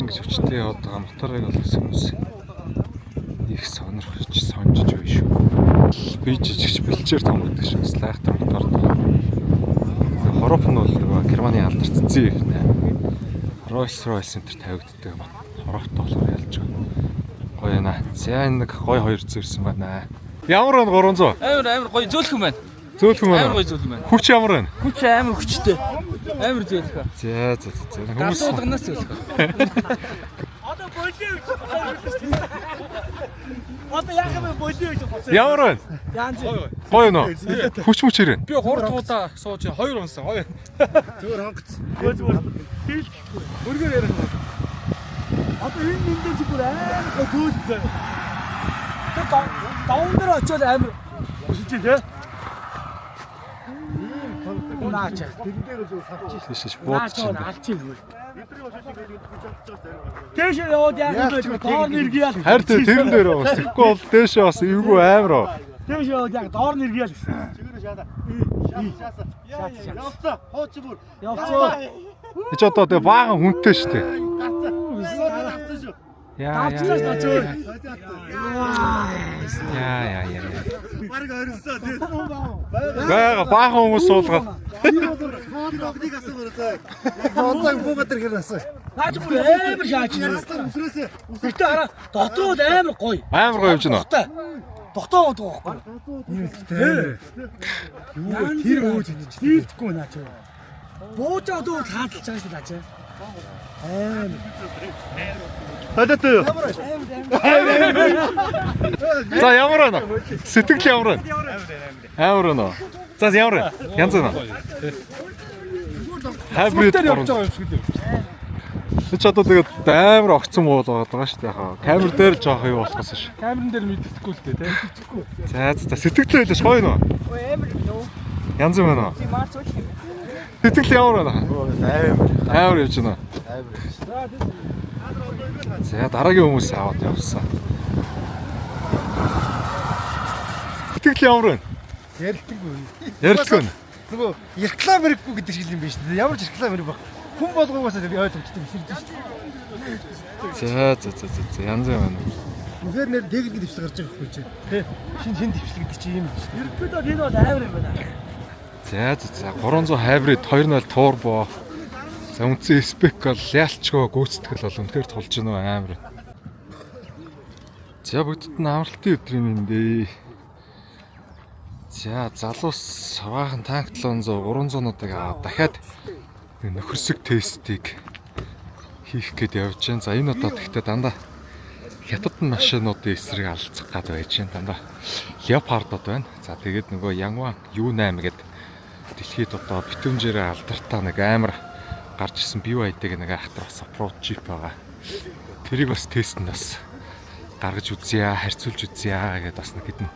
ингэж хүчтэй яваад байгаа моторыг бол хүмүүс их сонирхож сонжиж байна шүү. Би жижигч бэлчээр том гэдэг шиг слайхтер мотор. Хорооп нь бол Германы алдарт зээ их нэ. Rolls-Royce центр тавигддаг хорооптой болохоор ялж байгаа. Гоё наа. За энэ нэг гоё хоёр зөрсөн байна. Ямар байна 300? Амар гоё зөөлхөн байна. Зөөлхөн байна. Амар гоё зөөлхөн байна. Хүч ямар байна? Хүч амар хүчтэй. Амар зөөлхөн. За. Хүмүүс суулганаас зөөлхөн. Одоо болио. Одоо яах юм болио гэж боцоо. Ямар байна? Гоё нөө. Хүч ирэн. Би 3 туудаа сууж 2 унсан. Гоё. Зүгээр хонгоц. Тэгэл. Өргөр ярих. Одоо энэ мэндээ чи бүр амар төөд. Тэг даун дээр очиод амар өсөж тий. Наач. Тэрэн дээр л савчих. Тийш буудчих юм. Алчих юм. Тэш яваад яг л доор нэргийл. Харин тэрэн дээр бас тэгэхгүй бол дээшээ бас эвгүй амар оо. Тэш яваад яг доор нэргийл. Чигээр шаада. Явцаа. Хооч бүр. Явцаа. Эч одоо тэгээ баахан хүнтэй штэ. Яа. Бараг орилсоо тий. Бага баахан хүмүүс суулгаад. Огныг асуугаа. Онлайн буугаад ирэх асуу. Наач бүр амар шаач. Өсрөөсөө. Гэтэ хараа дотоод амар гоё. Амар гоё явж байна. Дотоод байхгүй. Тэр өөж хийдэггүй наач. Буужаад уу хаалж байгаа шүү наач. Амар. Хадаатай. За ямар байна? Сэтгэл ямар байна? Амар байна. За ямар байна? Янз байна. Хайбрид явж байгаа юм шиг л. Эч одоо тэгээд амар огцсон муу байгаа шүү дээ яхаа. Камер дээр жоох юу болохоос ш. Камерын дээр мэддэхгүй л дээ, тийм мэддэхгүй. За сэтгэлээ хэлж гоё нөө. Амар нөө. Янз байна. Марч уу. Сэтгэл ямар байна? Амар явж байна. За дараагийн хүмүүс аваад явсан. Сэтгэл ямар байна? Ярилтгүй. Нөгөө реклам хэрэггүй гэдэг шиг юм байна шүү дээ. Ямар ч реклам хэрэг баг. Хүн болгоогоос ойлгомжтой ширж шүү дээ. За янз байна. Үнэхээр нэр техник дэвшлэг гарч байгаа байхгүй чи. Тэ. Шин дэвшлэг гэдэг чи юм шүү дээ. Ерөнхийдөө энэ бол амар юм байна. За 300 хайбрид 2.0 турбо. За үнцэн спек бол ялчгаа гүйцэтгэл бол үнэхээр тулж гэнэ амар. За бүгдд нь амралтын өдөр юм дээ. За залуус баахан танк 700 300-уудыг аваад дахиад нөхөрсөг тестийг хийх гээд явж байна. За энэ удаад гэхдээ дандаа хятад машинуудын эсрэг алцах гад байж байна. Дандаа Leopard байна. За тэгээд нөгөө Yangwang U8 гэдэг дэлхийд одоо битүүнжээрээ алдартай нэг амар гарч ирсэн BYD-г нэг ахтар бас approach jeep байгаа. Тэрийг бас тестэнд бас гаргаж үзье, харьцуулж үзье гэдээ бас нэг хэдэн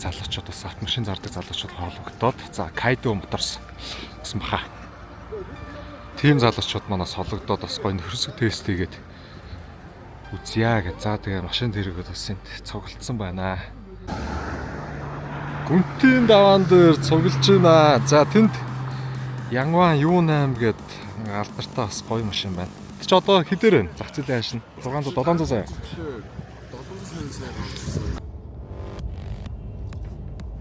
залуучууд бас автомашин зардаг залуучууд хоологдоод за Kaido Motors гэсэн баха. Тим залуучууд манаас хологдоод бас гоё нөхөрсөг тест хийгээд үзье гэж. За тэгээ машин тэрэгүүд бас энд цуглдсан байна. Гүнтийн даваан дээр цуглж байна. За тэнд Yangwang U8 гэдэг алдартай бас гоё машин байна. Тэ ч одоо хэдээр вэ? Зах зээлийн хайшин 600 700 сая.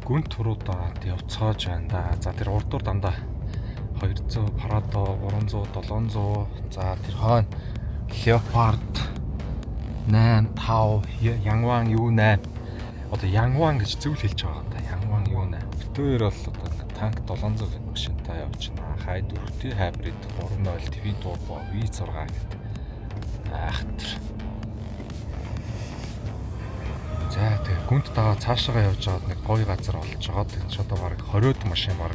Гүнт туруудаа явцгааж байна да. За тэр урдуур дандаа 200 Prado 300 700. За тэр хойно Leopard 85 Yangwang U8. Одоо Yangwang гэж зөв л хэлж байгаа юм да. Yangwang U8. Битүүр бол одоо танк 700 гэх машинтай явж байна. Хай 4T hybrid 3.0 твин турбо V6 гэдэг. Ахтар. За тэгээ гүнт дагаа цаашаа явж байгаад нэг гоё газар олж байгаа. Тэгж одоо баг 20-од машин баг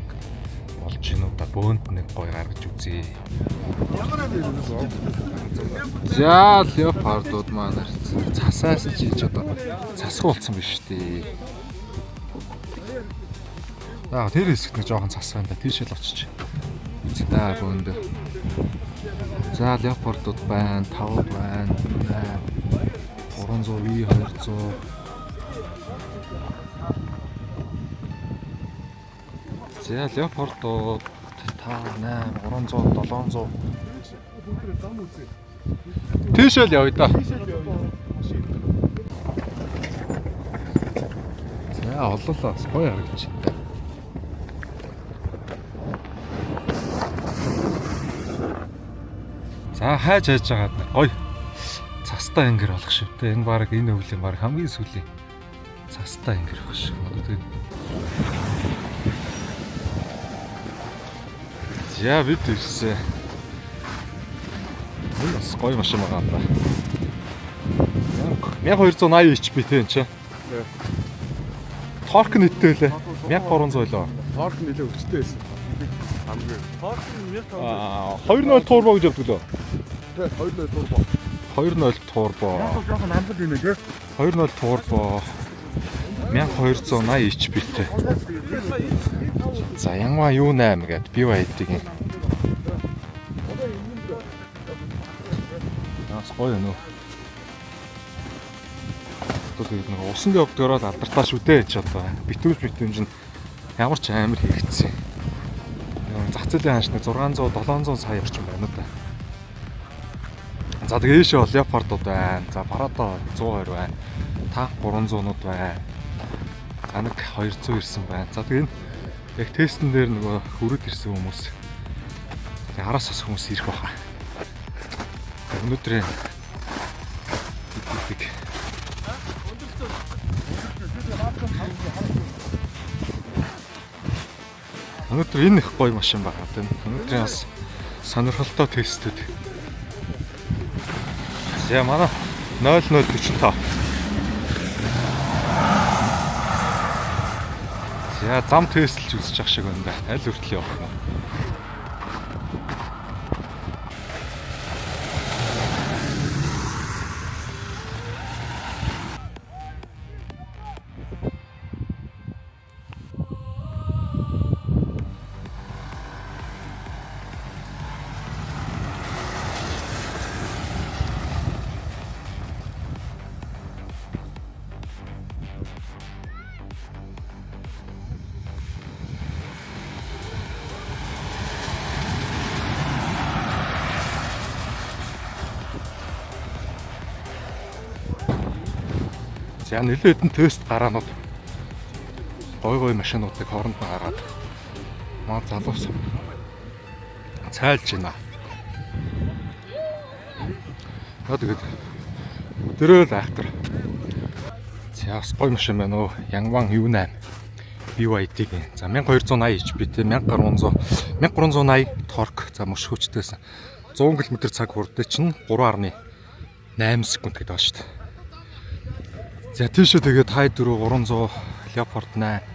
болж гинүү да бөөнд нэг гоё гаргаж үзье. За Leopard-ууд маань цасаас жийж одоо цасгүй болсон биш үү? Аа тэр хэсэгт нэг жоохон цас байна да. Тийшэл очиж. Үзтаа бөөнд. За Leopard-ууд байна, 5 байна. 300 V200. За Leopard-ууд 5 8 300 700. Тийшэл явъя да. За оллоо гоё харагдаж байна. За хайж байгаа гоё. Цастаа ангир болох шивтэй. Энэ баг энэ өвлийн баг хамгийн сүүлийн цастаа ангир байх шиг. Одоо за бид ирсэн. Энэ бас гоё машин байгаа юм да. 1280 HP те энэ чинь. Торк нэттэй лээ. 1300 лөө. Торк нэлээ өвчтэй байсан. Хамгийн. Торк нь 2.0 турбо гэж явдаг лөө. Тэ 2.0 турбо. 2.0 турбо. Жоохон амбал юм ээ. 2.0 турбо. 1280 HP-тэй. За Yanwa U8 гэдэг BYD-ийн. Нас гоё нөө. Тэгээд нэг усан дэвдгөрөөр алдартай шүү дээ ч одоо битүүж нь ямар ч амар хэрэгцсэн. Зах зээлийн ханш нэг 600 700 сая орчим байна да. За тэгээд ийшээ бол Leopard-ууд байна. За Prado 120 байна. Tank 300-нууд байна. За нэг 200 ирсэн байна. За тэгээд яг тестэн дээр нөгөө хүрээд ирсэн хүмүүс. Тэгээд араас бас хүмүүс ирэх байхаа. Өнөөдрийн өнөөдөр энэ их гоё машин байгаа. Өнөөдрийн бас сонирхолтой тестэд. За манай 0045. За зам тестэлж үзэж ах шиг байна да. Аль хүртэл явах нь. За нэлээд хэдэн тест гараанууд гой машинуудыг хооронд нь гаргаад маа залуус цайлж байна. Тэгээд өдрөө л айхтар. За бас гой машин байна уу? Yanwa U8 BYD-ийн. За 1280 HP-тэй 1380 торк. За маш хүчтэйсэн. 100 км/цаг хүрдээ чинь 3.8 секунд гэдэг байна шүү дээ. За тийшээ тэгээд хай 4 300 Leopard 8.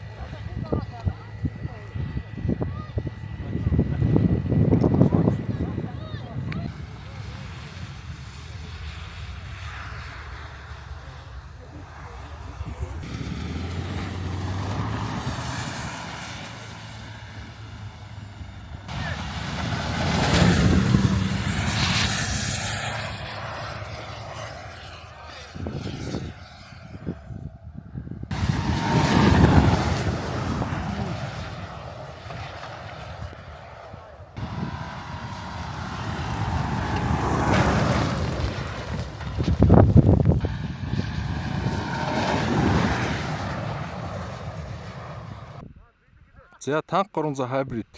За танк 300 hybrid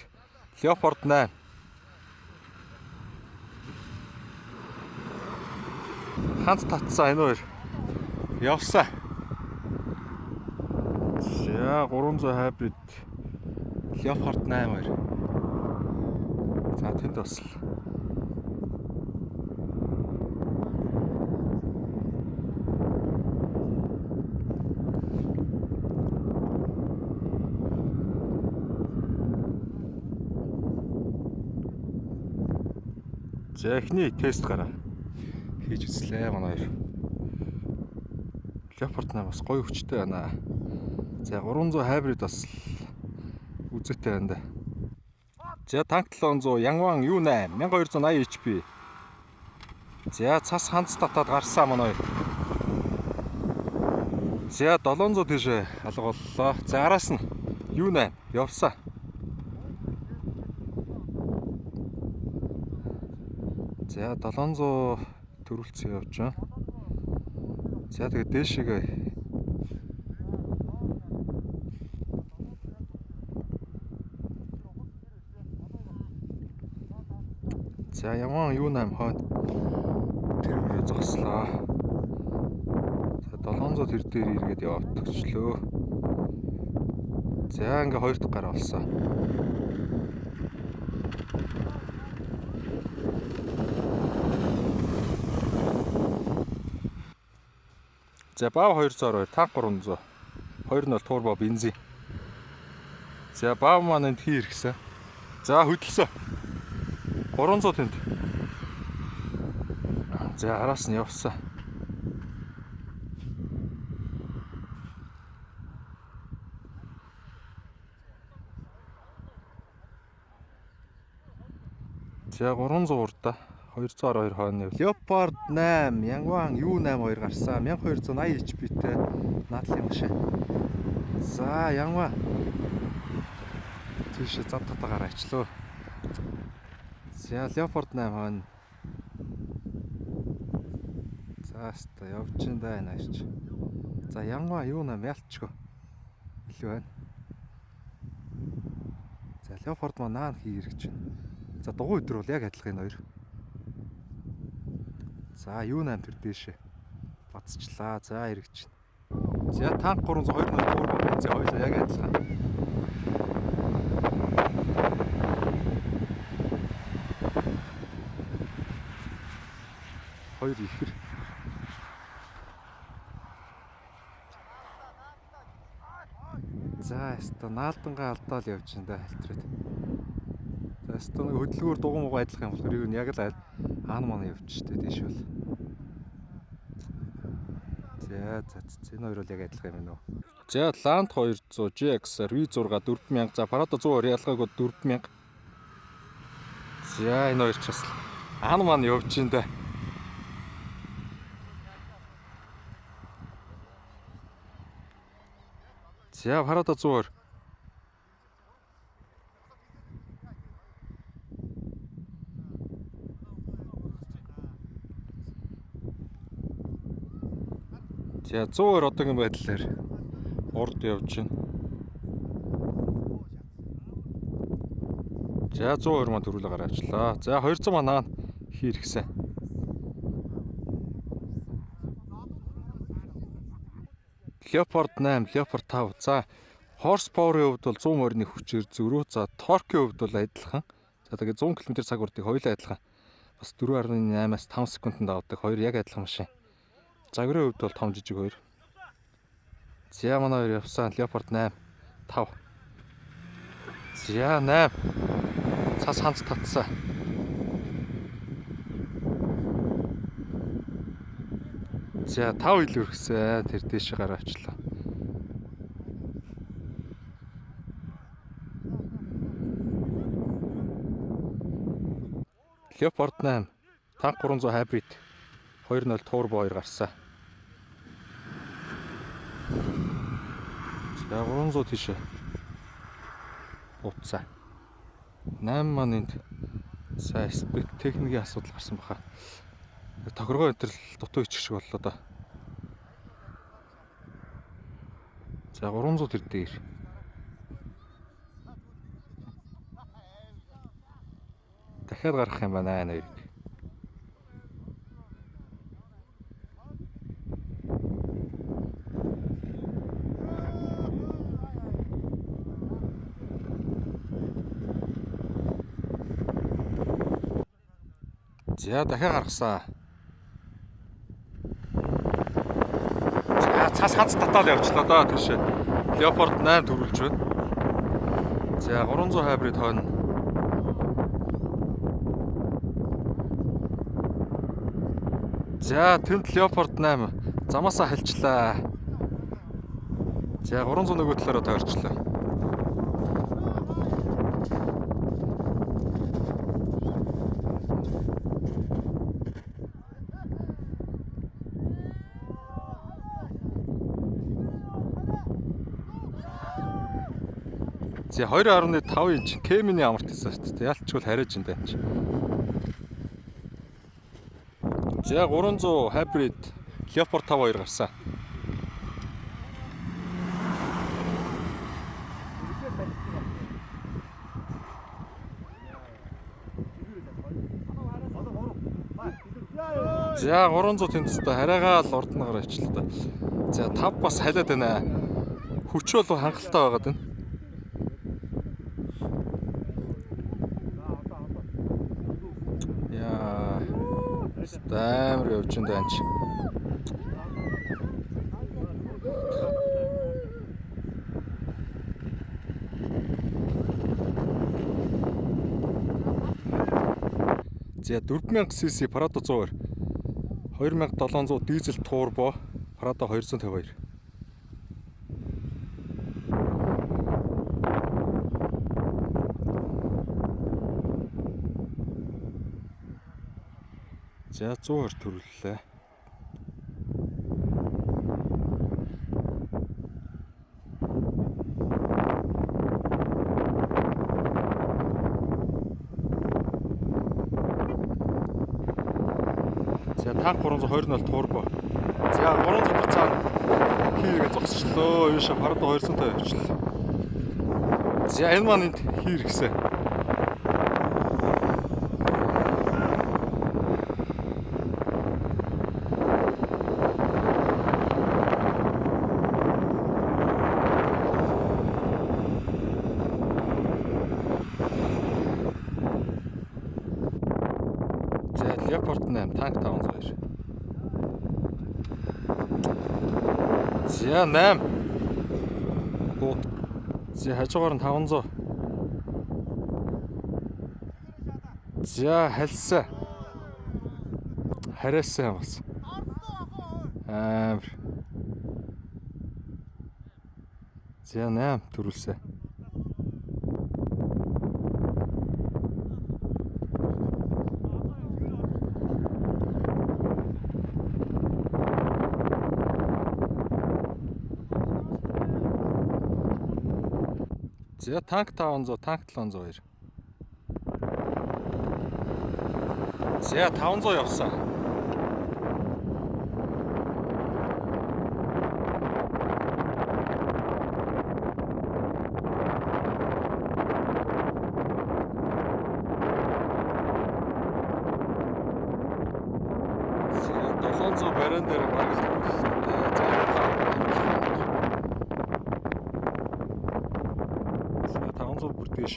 Leopard 8. Хант татсан энэ хоёр. Явсан. За 300 hybrid Leopard 8 хоёр. За тэнд бас л за эхний тест гараа хийж үзлээ манай хоёр. Leopard 8 бас гоё хүчтэй байна. За 300 hybrid бас үзэтэй байна да. За танк 700 Yanwa U8 1280 HP. За цас ханц татаад гарсан манай хоёр. За 700 тийш алга боллоо. За араас нь U8 явсан. За 700 төрүүлсэн явж байна. За тэгээд дээшээгээ за яваа юу нэм хойно тэр мөрөө зогслоо. За 700 тэр дээр иргээд явагдчихлөө. За ингээ хоёр дахь гараа болсон. За баав 202, танк 300. 2-0 турбо бензин. За баав маань энд хий иргсэн. За хөдөлсөн. 300 тэнд. За араас нь явсан. За 300 урда 212 хойно. Leopard 8, Yangwang U82 гарсан. 1280 HP-тэй наадлын машин. За Yangwang тийш завтатаа гараачлаа. За Leopard 8 хойно. За хаста явж ин даа нааш. За Yangwang U8 ялчгүй. Илүү байна. За Leopard маань наан хий ирж байна. За дугуй өдөр бол яг адилхан энэ хоёр. За U8 тэр дээшээ бацчлаа. За эргэж байна. За танк 302 нь турбо бензин хоёулаа яг адилхан. Хоёр ихэр. За яста наалдангаа алдаал явж энэ хальтраад. За яста нэг хөдөлгөөр дугуймуугаа адилхан юм болохоор юу яг л аан маань явж штэ тийш бол. За энэ хоёр бол яг адилхан юм байна уу. За Land 200 GX-аар V6 4000. За Prado 100 ялгаагүй 4000. За энэ хоёр ч бас аан маань явж ин даа. За Prado 100. За 100-оор одоогийн байдлаар урд явж байна. За 102 маань төрүүлээ гараачлаа. За 200 маань наан хийрхсэн. Leopard 8, Leopard 5. За horsepower-ийн хувьд бол 100 морины хүчээр зөрүү. За торкийн хувьд бол адилхан. За тэгээд 100 км цаг хүртийг хоёулаа адилхан. Бас 4.8-аас 5 секундэд авдаг. Хоёр яг адилхан машин. Загварын хувьд бол том жижиг хоёр. За манай хоёр явсан Leopard 8 5. За 8. Цас ханц татсан. За 5 ил өргсөн. Тэр дэше гараа авчлаа. Leopard 8 танк 300 hybrid 2.0 turbo 2 гарсан. За 300 тийш утсаа. 8 маань энд за спек техникийн асуудал гарсан баха. Тохиргоо өдрөл дутуу ичих шиг боллоо доо. За 300 тэр дээр. Дахиад гарах юм байна аа нэр. За дахиад гаргасан. За цас ханц татаал явчлаа доо тийш. Leopard 8 төрүүлж байна. За 300 hybrid хойно. За тэнд Leopard 8 замаасаа халчлаа. За 300 нөгөө талаараа тойрчлаа. За 2.5 инч K-mini амортизаторт ялчгүй хариж энэ байна чи. За 300 hybrid Leopard 52 гарсан. За 300 тэмцэлтэй хараагаа л урднагаар авчлаа та. За 5 бас халиад байна. Хүч бол хангалттай байгаад байна. Яа. Стамр явж энэ анч. За 4000 cc Prado 100-аар 2700 дизель турбо Prado 252. За 100-аар төрүүллээ. За танк 320 турбо. За 300 дахь цаана хийгээ зогсчлоо. Юуша Prado 250 явчихлаа. За энэ маань энд хийр гисэн. Leopard 8 танк 502. За 8. Бут. За хажуугаар нь 500. За халсаа. Хараасаа бас. Амар. За 8 төрүүлсэн. За танк 500, танк 702. За 500 явсан. За 700 бариан дээр баг л төрүүлсэн. За 500 бүр дээш.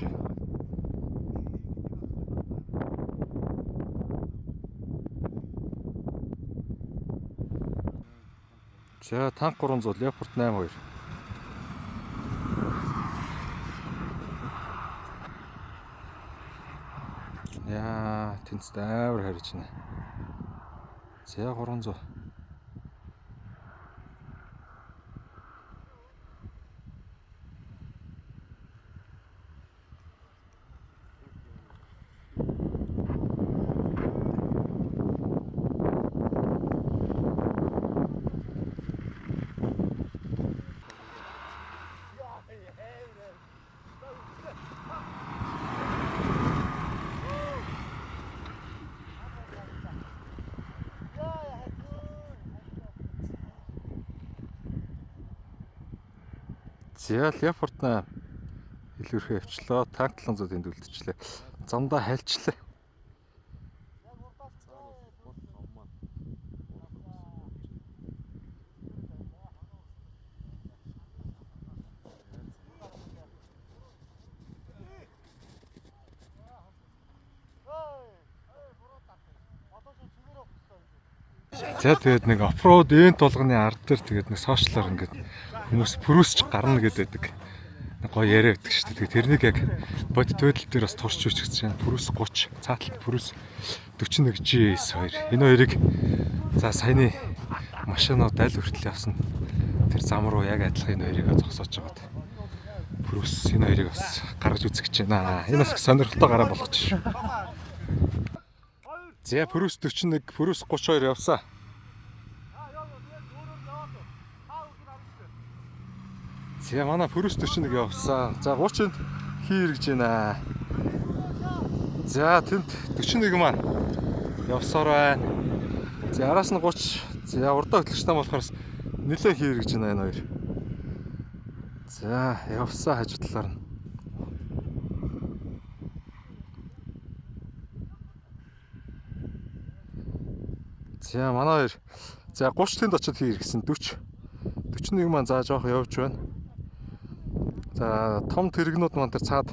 За танк 300 Leopard 82. Яа, тэнцтэй амар харж байна. За 300. За Leopard 8 илүүрхээ авчлаа. Танк 700 энд үлдчихлээ. Замдаа хайлчлаа. За тэгээд нэг оффроуд ивент болгоны ард дээр тэгээд нэг сошиалаар ингээд хүмүүс пүрүсч гарна гэдэг нэг гоё яриа байдаг шүү дээ. Тэгээд тэрнийг яг бодит байдал дээр бас турш үүсгэж чинь пүрүс 30, цааталт пүрүс 41 GS2. Энэ хоёрыг за саяны машинууд аль хүртэл явсан тэр зам руу яг адилхан энэ хоёрыг зогсоож байгаад пүрүс энэ хоёрыг бас гаргаж үзэж байна. Энэ бас сонирхолтой гараа болгож шүү. За пүрүс 41, пүрүс 32 явсан. За манай пүрүс 41 явсан. За 30-нд хийргэж байна. За тэнд 41 маань явсаар байна. За араас нь 30. За урдаа хөтлөгчтэй болохоор нэлээд хийргэж байна энэ хоёр. За явсаа хажуу талаар нь. За манай хоёр за 30 тэнд очиод хийргэсэн 40. 41 маань за жоох явж байна. За том тэрэгнүүд маань тэр цаад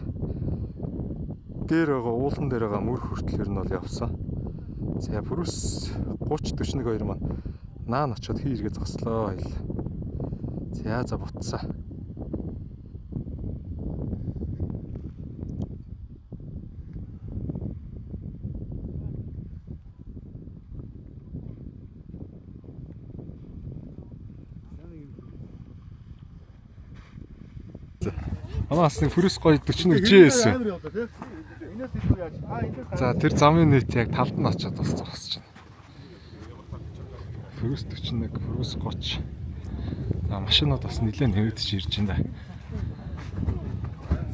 дээр байгаа уулан дээр байгаа мөр хүртэл нь бол явсан. За бүрс 30 41 2 маань наан очиод хийргээ зогслоо хоёул. За бутсаа. Манаас нэг бүрс гоё 41 G-с. Амар яваа тий. Энэс илүү яаж. За тэр замын нийт яг талд нь очиод бас зогсож байна. Бүрс 41, бүрс 30. За машинууд бас нэлээд нэвдэж ирж байна.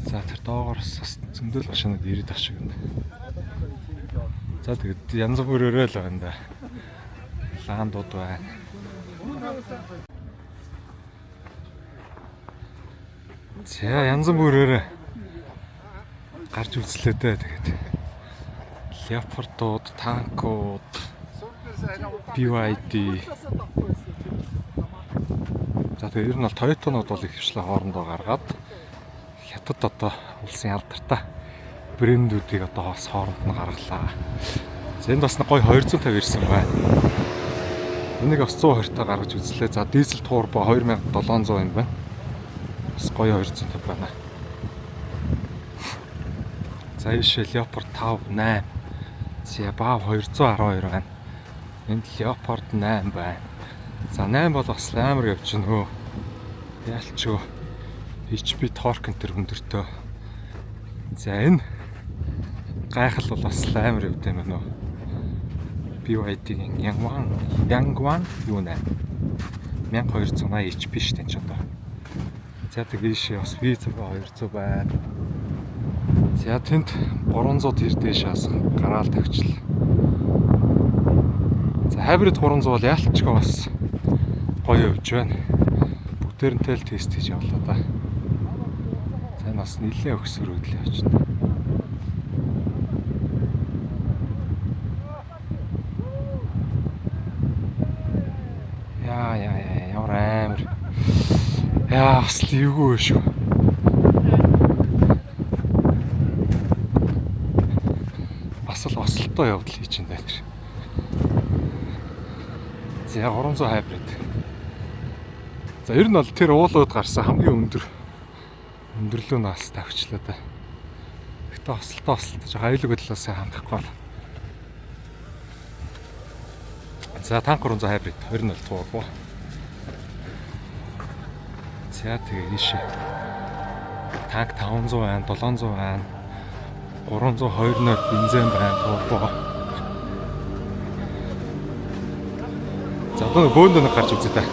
За тэр доогоороос бас зөндөл машинууд ирээд ах шиг байна. За тэгэд янз бүрээрээ л байна да. Лаандууд байна. За янз бүрээр гарч үзлээ дээ тэгээд. Леопардууд, танкууд, BYD. За тэгээд ер нь бол Toyota-нууд бол их хвшлээ хоорондоо гаргаад хятад одоо улсын алдартай брэндүүдийг одоо бас хооронд нь гаргалаа. За энд бас гоё 250 ирсэн байна. Энийг бас 120 та гаргаж үзлээ. За дизель турбо 2700 юм байна. Бас гоё 250 байна. За ийшээ Leopard 5 8. За баав 212 байна. Энд Leopard 8 байна. За 8 бол бас амар явж байна хөө. Яалчгүй HP торк энэ төр өндөртөө. За энэ гайхал бол бас амар явд юм байна уу. BYD-ийн Yangwang юу нэ? 1280 HP штэ энэ ч одоо. За тэгээш бас V200 байна. За тэнд 300 тэр дэшээс гараал тавьчихлаа. За hybrid 300 бол яалтчгүй бас гоё явж байна. Бүгдээрнтэй л тест хийж явлаа да. За энэ бас нэлээд өгсөрөөдөл явж байна. Яа ямар амар. Яа бас л эвгүй шүү. Бас л ослолтой явдал хийж байна тэр. За 300 hybrid. За ер нь бол тэр уулууд гарсан хамгийн өндөрлөө нас тавьчлаа да. Гэтэ ослолтой жоо аюулгүй талаас хандахгүй байна. За танк 300 hybrid 20 турбо. За тэгээ ийшээ. Танк 500 байна, 700 байна. 320 бензин байна, турбо. За одоо бөөндөө нэг гарч үзье та.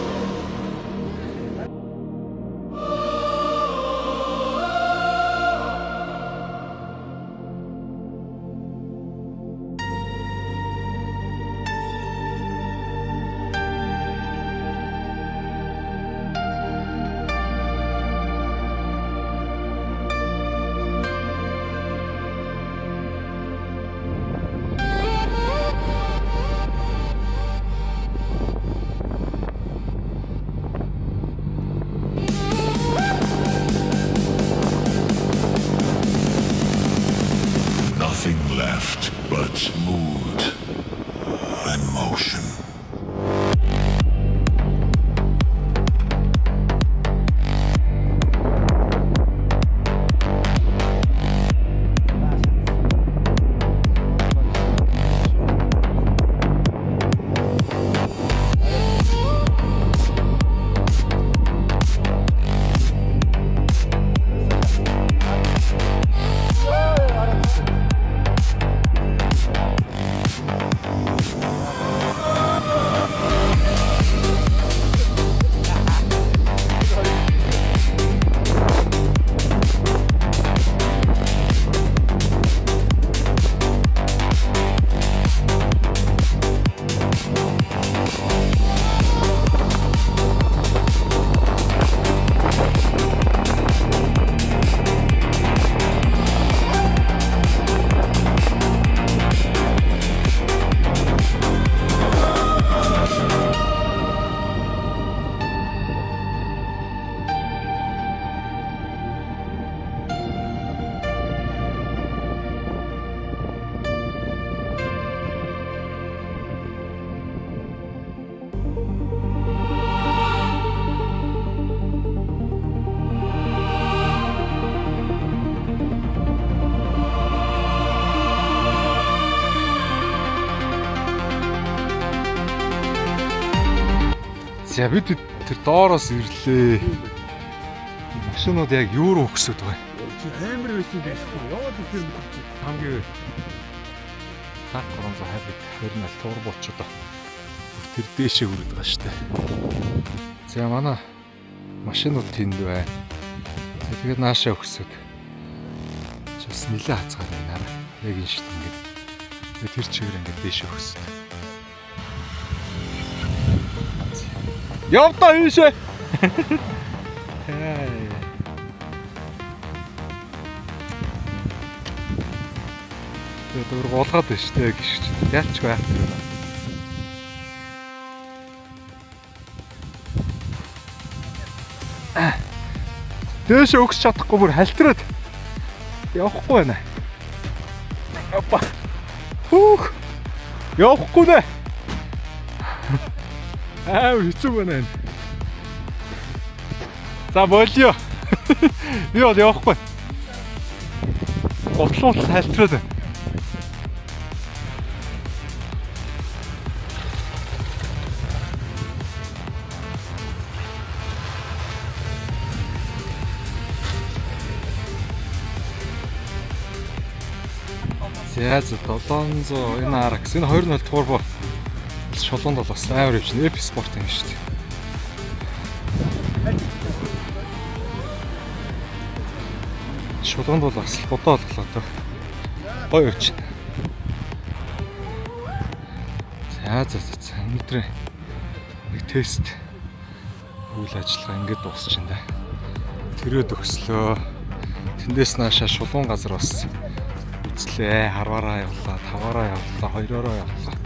Left but mood and motion. За бид тэр доороос ирлээ. Машинууд яг юу руу өгсөд байна? Амар байсан байх шүү. Яваад ихээр мэдчих. Хамгийн таг 300 хавид 20 турбочод тэр дээшээ хүрээд байгаа штэ. За манай машинууд тэнд байна. Тэгээд наашаа өгсөд. Чис нилээ хацгаар байна. Яг энэ штэ ингээд. Тэгээд тэр чигээр ингээд дээшээ өгсөд. Явтаа ийшээ. Тэгээд өөр голгаад байна штэ гიშч. Яалч байх юм. Дээшээ өгсөж чадахгүй бүр халтраад явахгүй байна. Апа. Хүүх. Явахгүй нэ. Хэцүү байна. За болио. Би бол явахгүй. Готлуул халтраад байна. За 700 энэ RX энэ 2.0 турбо шулуунд бол бас амар явж байна. Epi Sport юм шүү дээ. Шулуунд бол бас бодоо олглоо доо. Гоё явж байна. За өнөөдөр нэг тест үйл ажиллагаа ингээд дуусчихна да. Тэрөөд өгслөө. Тэндээс наашаа шулуун газар бас үзлээ. 10-аараа явлаа, 5-аараа явлаа, 2-оороо явлаа.